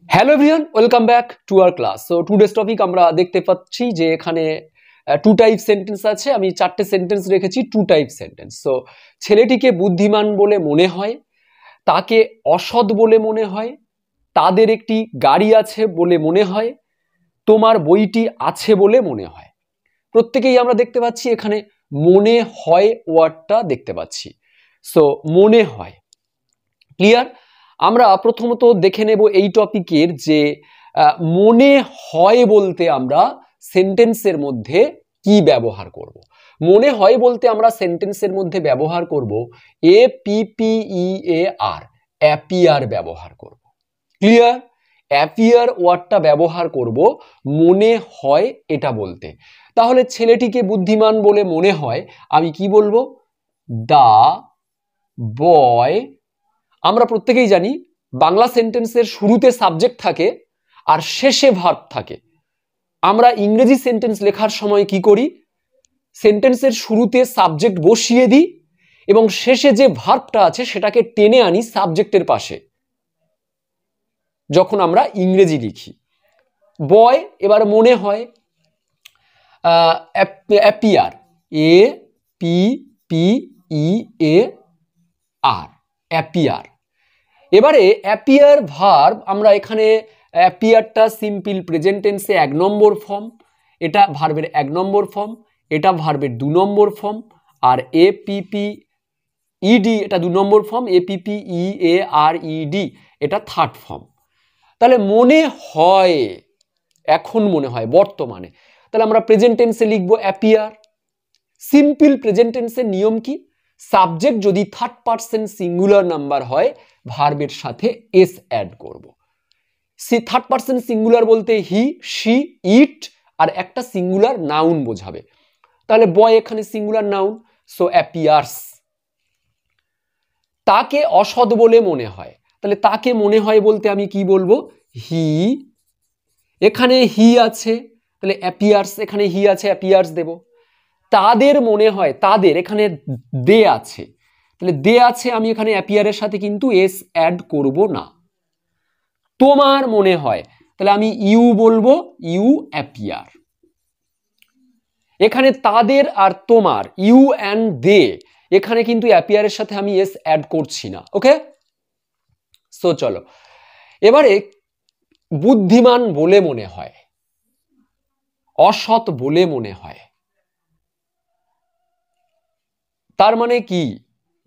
Hello everyone, welcome back to our class. So today's topic আমরা দেখতে পাচ্ছি যে এখানে টু টাইপ সেন্টেন্স আছে। আমি চারটে সেন্টেন্স রেখেছি, টু টাইপ সেন্টেন্স। সো ছেলেটিকে বুদ্ধিমান বলে মনে হয়, তাকে অসৎ বলে মনে হয়, তাদের একটি গাড়ি আছে বলে মনে হয়, তোমার বইটি আছে বলে মনে হয়। প্রত্যেকেই আমরা দেখতে পাচ্ছি এখানে মনে হয় ওয়ার্ডটা দেখতে পাচ্ছি। সো মনে হয় ক্লিয়ার। আমরা প্রথমত দেখে নেব এই টপিকের যে মনে হয় বলতে আমরা সেন্টেন্সের মধ্যে কি ব্যবহার করব। মনে হয় বলতে আমরা সেন্টেন্সের মধ্যে ব্যবহার করব APPEAR, অ্যাপিয়ার ব্যবহার করব। ক্লিয়ার? অ্যাপিয়ার ওয়ার্ডটা ব্যবহার করব মনে হয় এটা বলতে। তাহলে ছেলেটিকে বুদ্ধিমান বলে মনে হয়, আমি কি বলবো? দা বয়। আমরা প্রত্যেকেই জানি বাংলা সেন্টেন্সের শুরুতে সাবজেক্ট থাকে আর শেষে ভার্ব থাকে। আমরা ইংরেজি সেন্টেন্স লেখার সময় কি করি? সেন্টেন্সের শুরুতে সাবজেক্ট বসিয়ে দিই এবং শেষে যে ভার্বটা আছে সেটাকে টেনে আনি সাবজেক্টের পাশে যখন আমরা ইংরেজি লিখি। বয় এবার মনে হয় অ্যাপিয়ার, APPEAR, অ্যাপিয়ার। এবারে অ্যাপিয়ার ভার্ব আমরা এখানে অ্যাপিয়ারটা সিম্পল প্রেজেন্ট টেন্সে 1 নম্বর ফর্ম, এটা ভার্বের 1 নম্বর ফর্ম, এটা ভার্বের 2 নম্বর ফর্ম, আর APPED এটা 2 নম্বর ফর্ম, APPEARED এটা 3rd ফর্ম। তাহলে মনে হয়, এখন মনে হয়, বর্তমানে। তাহলে আমরা প্রেজেন্ট টেন্সে লিখবো অ্যাপিয়ার। সিম্পল প্রেজেন্ট টেন্সের নিয়ম কি? সাবজেক্ট যদি 3rd পারসন সিঙ্গুলার নাম্বার হয়, ভার্বের সাথে এস অ্যাড করব। 3rd পারসন সিঙ্গুলার বলতে হি, শি, ইট আর একটা সিঙ্গুলার নাউন বোঝাবে। তাহলে বয় এখানে সিঙ্গুলার নাউন, সো অ্যাপিয়ার্স। তাকে অসৎ বলে মনে হয়, তাহলে তাকে মনে হয় বলতে আমি কি বলবো? হি। এখানে হি আছে, তাহলে অ্যাপিয়ার্স, এখানে হি আছে, অ্যাপিয়ার্স দেব। তাদের মনে হয়, তাদের এখানে দে আছে, তাহলে দে আছে, আমি এখানে অ্যাপিয়ারের সাথে কিন্তু এস অ্যাড করব না। তোমার মনে হয়, তাহলে আমি ইউ বলবো, ইউ অ্যাপিয়ার। এখানে তাদের আর তোমার, ইউ অ্যান্ড দে, এখানে কিন্তু অ্যাপিয়ারের সাথে আমি এস অ্যাড করছি না। ওকে, সো চলো এবারে বুদ্ধিমান বলে মনে হয়, অসৎ বলে মনে হয়, তার মানে কি?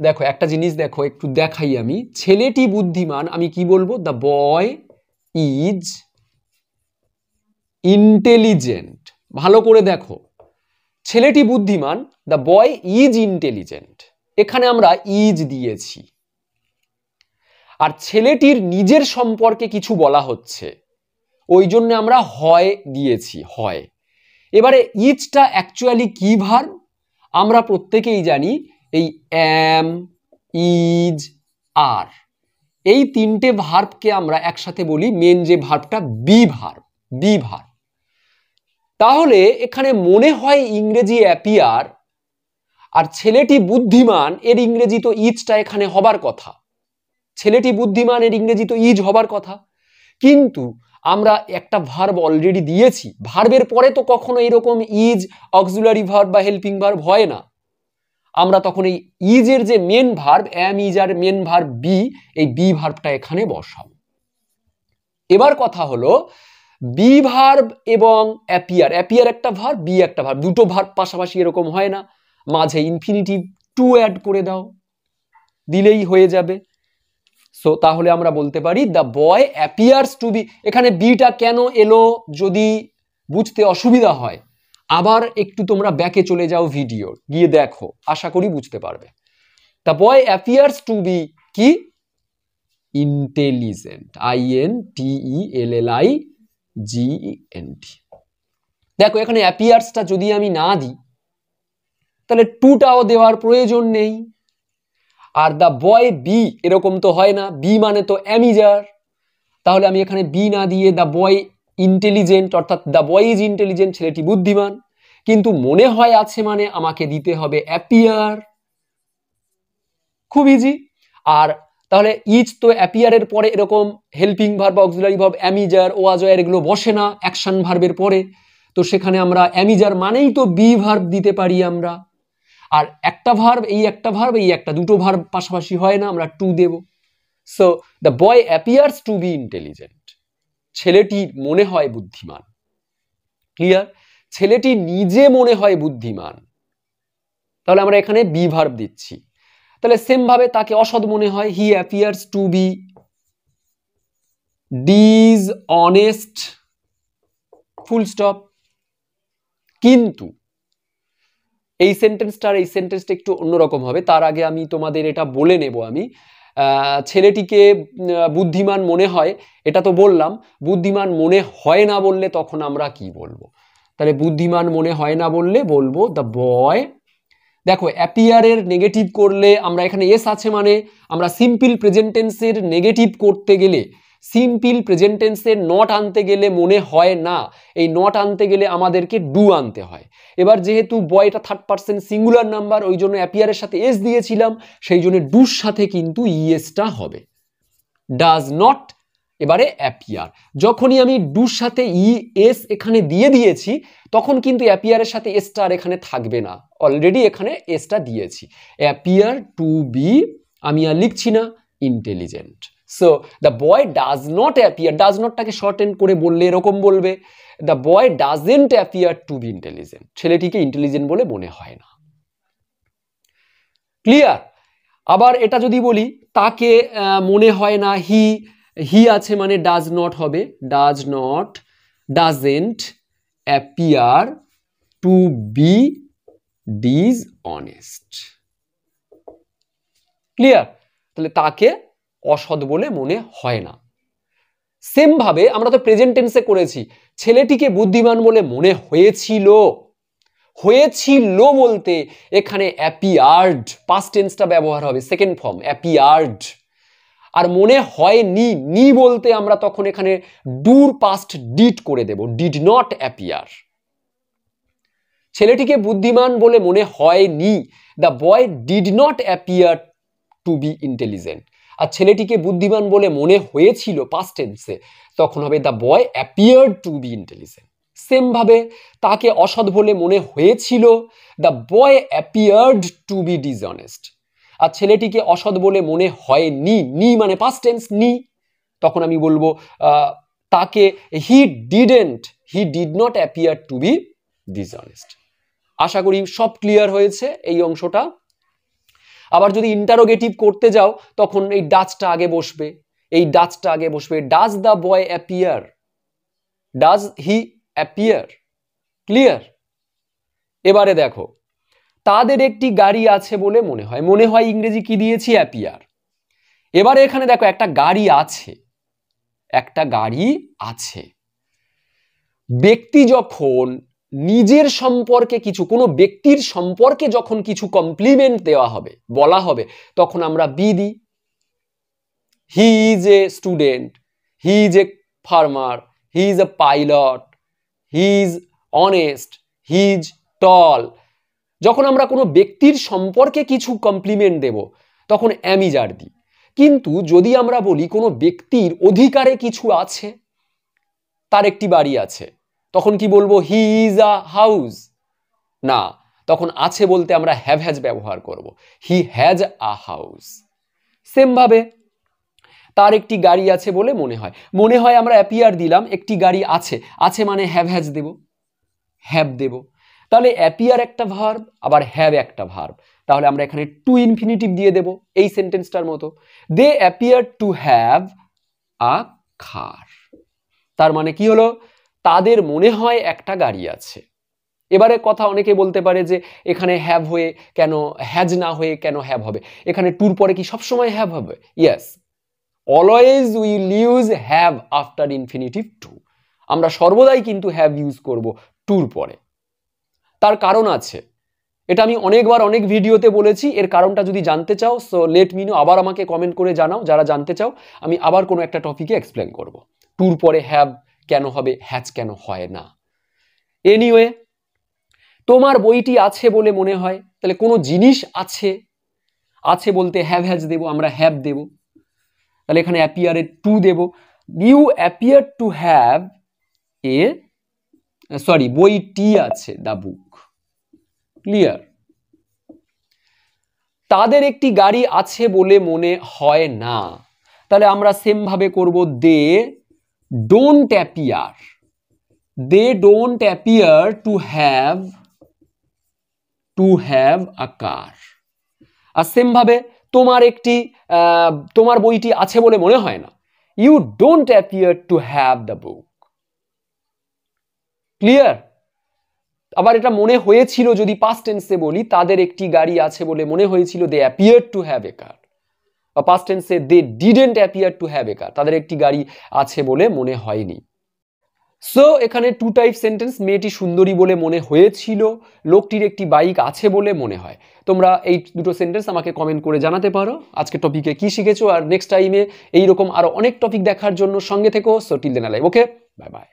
দেখো একটা জিনিস দেখো, একটু দেখাই আমি। ছেলেটি বুদ্ধিমান, আমি কি বলবো? The boy is intelligent. ভালো করে দেখো, ছেলেটি বুদ্ধিমান, দ্য বয় ইজ ইন্টেলিজেন্ট, এখানে আমরা ইজ দিয়েছি। আর ছেলেটির নিজের সম্পর্কে কিছু বলা হচ্ছে, ওই জন্য আমরা হয় দিয়েছি, হয়। এবারে ইজটা অ্যাকচুয়ালি কি ভার্ব? আমরা প্রত্যেকেই জানি এই অ্যাম, ইজ, আর, এই তিনটে ভার্বকে আমরা একসাথে বলি মেন যে ভার্বটা বি ভার্ব, বি ভার্ব। তাহলে এখানে মনে হয় ইংরেজি অ্যাপিয়ার, আর ছেলেটি বুদ্ধিমান এর ইংরেজি তো ইজটা এখানে হবার কথা। ছেলেটি বুদ্ধিমান এর ইংরেজি তো ইজ হবার কথা, কিন্তু আমরা একটা ভার্ব অলরেডি দিয়েছি। ভার্বের পরে তো কখনো এরকম ইজ, অক্সিলারি ভার্ব বা হেল্পিং ভার্ব হয় না। আমরা তখন এই ইজের যে মেন ভার্ব, অ্যাম ইজ আর মেন ভার্ব বি, এই বি ভার্বটা এখানে বসাবো। এবার কথা হলো বি ভার্ব এবং অ্যাপিয়ার, অ্যাপিয়ার একটা ভার্ব, বি একটা ভার্ব, দুটো ভার্ব পাশাপাশি এরকম হয় না। মাঝে ইনফিনিটিভ টু অ্যাড করে দাও, দিলেই হয়ে যাবে। সো তাহলে আমরা বলতে পারি the boy appears to be. এখানে বিটা কেন এলো যদি বুঝতে অসুবিধা হয়, আবার একটু তোমরা ব্যাকে চলে যাও, ভিডিও গিয়ে দেখো, আশা করি বুঝতে পারবে। The boy appears to be কি? Intelligent, INTELLIGENT। দেখো এখানে অ্যাপিয়ার্সটা যদি আমি না দিই, তাহলে টুটাও দেওয়ার প্রয়োজন নেই। আর দ্য বয় বি, এরকম তো হয় না, বি মানে তো অ্যামিজার। তাহলে আমি এখানে বি না দিয়ে দ্য বয় ইন্টেলিজেন্ট, অর্থাৎ দ্য বয় ইজ ইন্টেলিজেন্ট, ছেলেটি বুদ্ধিমান। কিন্তু মনে হয় আছে মানে আমাকে দিতে হবে অ্যাপিয়ার, খুব ইজি। আর তাহলে ইজ তো অ্যাপিয়ারের পরে এরকম helping verb, auxiliary verb, am is are, was were এগুলো বসে না অ্যাকশন ভার্বের পরে, তো সেখানে আমরা অ্যামিজার মানেই তো বি ভার্ব দিতে পারি আমরা। আর একটা ভার্ব, এই একটা ভার্ব, এই একটা, দুটো ভার্ব পাশাপাশি হয় না, আমরা টু দেব। So the boy appears to be intelligent, ছেলেটি মনে হয় বুদ্ধিমান। ক্লিয়ার? ছেলেটি নিজে মনে হয় বুদ্ধিমান, তাহলে আমরা এখানে বি ভার্ব দিচ্ছি। তাহলে সেম ভাবে তাকে অসৎ মনে হয়, he appears to be dishonest, full stop. কিন্তু এই সেন্টেন্সটার এই সেন্টেন্সটা একটু অন্যরকম হবে। তার আগে আমি তোমাদের এটা বলে নেব, আমি ছেলেটিকে বুদ্ধিমান মনে হয়, এটা তো বললাম। বুদ্ধিমান মনে হয় না বললে তখন আমরা কি বলবো? তাহলে বুদ্ধিমান মনে হয় না বললে বলবো দ্য বয়, দেখো অ্যাপিয়ারের নেগেটিভ করলে আমরা এখানে এস আছে মানে আমরা সিম্পল প্রেজেন্ট টেন্সের নেগেটিভ করতে গেলে, সিম্পল প্রেজেন্ট টেন্সের নট আনতে গেলে মনে হয় না, এই নট আনতে গেলে আমাদেরকে ডু আনতে হয়। এবার যেহেতু বয়টা থার্ড পারসন সিঙ্গুলার নাম্বার, ওই জন্য অ্যাপিয়ারের সাথে এস দিয়েছিলাম, সেই জন্য ডুর সাথে কিন্তু ইএসটা হবে, ডাজ নট। এবারে অ্যাপিয়ার, যখনই আমি ডুর সাথে ই এস এখানে দিয়ে দিয়েছি তখন কিন্তু অ্যাপিয়ারের সাথে এসটা আর এখানে থাকবে না, অলরেডি এখানে এসটা দিয়েছি। অ্যাপিয়ার টু বি, আমি আর লিখছি না, intelligent. So the boy does not appear, does নটটাকে শর্ট এন্ড করে বললে এরকম বলবে, the boy doesn't appear to be intelligent, ছেলেটিকে ইন্টেলিজেন্ট বলে মনে হয় না। ক্লিয়ার? আবার এটা যদি বলি তাকে মনে হয় না, হি আছে মানে ডাজ নট হবে, does not, doesn't appear to be dishonest. Clear? তাহলে তাকে অসৎ বলে মনে হয় না। সেম ভাবে আমরা তো প্রেজেন্ট টেন্সে করেছি, ছেলেটিকে বুদ্ধিমান বলে মনে হয়েছিল, হয়েছিল বলতে এখানে অ্যাপিয়ার্ড, পাস্ট টেন্সটা ব্যবহার হবে, সেকেন্ড ফর্ম অ্যাপিয়ার্ড। আর মনে হয়নি, নি বলতে আমরা তখন এখানে ডুর পাস্ট ডিড করে দেব, ডিড নট অ্যাপিয়ার। ছেলেটিকে বুদ্ধিমান বলে মনে হয়নি, the boy did not appear to be intelligent. আর ছেলেটিকে বুদ্ধিমান বলে মনে হয়েছিল পাস্ট টেন্সে, তখন হবে the boy appeared to be intelligent. Same ভাবে তাকে অসৎ বলে মনে হয়েছিল, the boy appeared to be dishonest. আর ছেলেটিকে অসৎ বলে মনে হয়নি, নি মানে পাস্ট টেন্স নি, তখন আমি বলবো তাকে he did not appear to be dishonest. আশা করি সব ক্লিয়ার হয়েছে এই অংশটা। আবার যদি ইন্টারোগেটিভ করতে যাও তখন এই ডাজটা আগে বসবে, এই ডাজটা আগে বসবে, does the boy appear, does he appear. Clear? এবারে দেখো তাদের একটি গাড়ি আছে বলে মনে হয়, মনে হয় ইংরেজি কি দিয়েছি? অ্যাপিয়ার। এবারে এখানে দেখো একটা গাড়ি আছে, একটা গাড়ি আছে। ব্যক্তি যখন নিজের সম্পর্কে কিছু, কোনো ব্যক্তির সম্পর্কে যখন কিছু কমপ্লিমেন্ট দেওয়া হবে, বলা হবে, তখন আমরা বি দিই। He is a student, he is a farmer, he is a pilot, he is honest, he is tall. যখন আমরা কোনো ব্যক্তির সম্পর্কে কিছু কমপ্লিমেন্ট দেব তখন অ্যামিজার দিই। কিন্তু যদি আমরা বলি কোনো ব্যক্তির অধিকারে কিছু আছে, তার একটি বাড়ি আছে, তখন কি বলবো? He is a house? না, তখন আছে বলতে আমরা হ্যাভ হ্যাজ ব্যবহার করব, he has a house. Same ভাবে তার একটি গাড়ি আছে বলে মনে হয়, মনে হয় আমরা অ্যাপিয়ার দিলাম, একটি গাড়ি আছে, আছে মানে হ্যাভ হ্যাজ দেব, হ্যাভ দেব। তাহলে অ্যাপিয়ার একটা ভার্ব, আবার হ্যাভ একটা ভার্ব, তাহলে আমরা এখানে টু ইনফিনিটিভ দিয়ে দেব এই সেন্টেন্সটার মতো। They appear to have a car, তার মানে কি হলো? তাদের মনে হয় একটা গাড়ি আছে। এবারে কথা অনেকে বলতে পারে যে এখানে হ্যাভ হয়ে কেন, হ্যাজ না হয়ে কেন হ্যাভ হবে? এখানে টুর পরে কি সবসময় হ্যাভ হবে? Yes, always will use have after infinitive to. আমরা সর্বদাই কিন্তু হ্যাভ ইউজ করব টুর পরে। তার কারণ আছে, এটা আমি অনেকবার অনেক ভিডিওতে বলেছি। এর কারণটা যদি জানতে চাও সো লেট মি নো, আবার আমাকে কমেন্ট করে জানাও যারা জানতে চাও, আমি আবার কোনো একটা টপিকে এক্সপ্লেন করব টুর পরে হ্যাভ কেন হবে, হ্যাজ কেন হয় না। এনিওয়ে, তোমার বইটি আছে বলে মনে হয়, তাহলে কোনো জিনিস আছে, আছে বলতে হ্যাভ হ্যাজ দেব, আমরা হ্যাভ দেব। তাহলে এখানে অ্যাপিয়ার এর টু দেব। You appear to have a বইটি আছে, দ্য বুক। ক্লিয়ার? তাদের একটি গাড়ি আছে বলে মনে হয় না, তাহলে আমরা সেম ভাবে করব, they don't appear, they don't appear to have a car. আর সেম ভাবে তোমার বইটি আছে বলে মনে হয় না, you don't appear to have the book. Clear? আবার এটা মনে হয়েছিল যদি পাস্ট টেন্সে বলি, তাদের একটি গাড়ি আছে বলে মনে হয়েছিল, they appear to have a car. বা পাস্ট টেন্সে they didn't appear to have a car, তাদের একটি গাড়ি আছে বলে মনে হয়নি। সো এখানে টু টাইপ সেন্টেন্স, মেয়েটি সুন্দরী বলে মনে হয়েছিল, লোকটির একটি বাইক আছে বলে মনে হয়। তোমরা এই দুটো সেন্টেন্স আমাকে কমেন্ট করে জানাতে পারো আজকে টপিকে কি শিখেছো, আর নেক্সট টাইমে এইরকম আরো অনেক টপিক দেখার জন্য সঙ্গে থেকো। So till then I live, okay, bye by.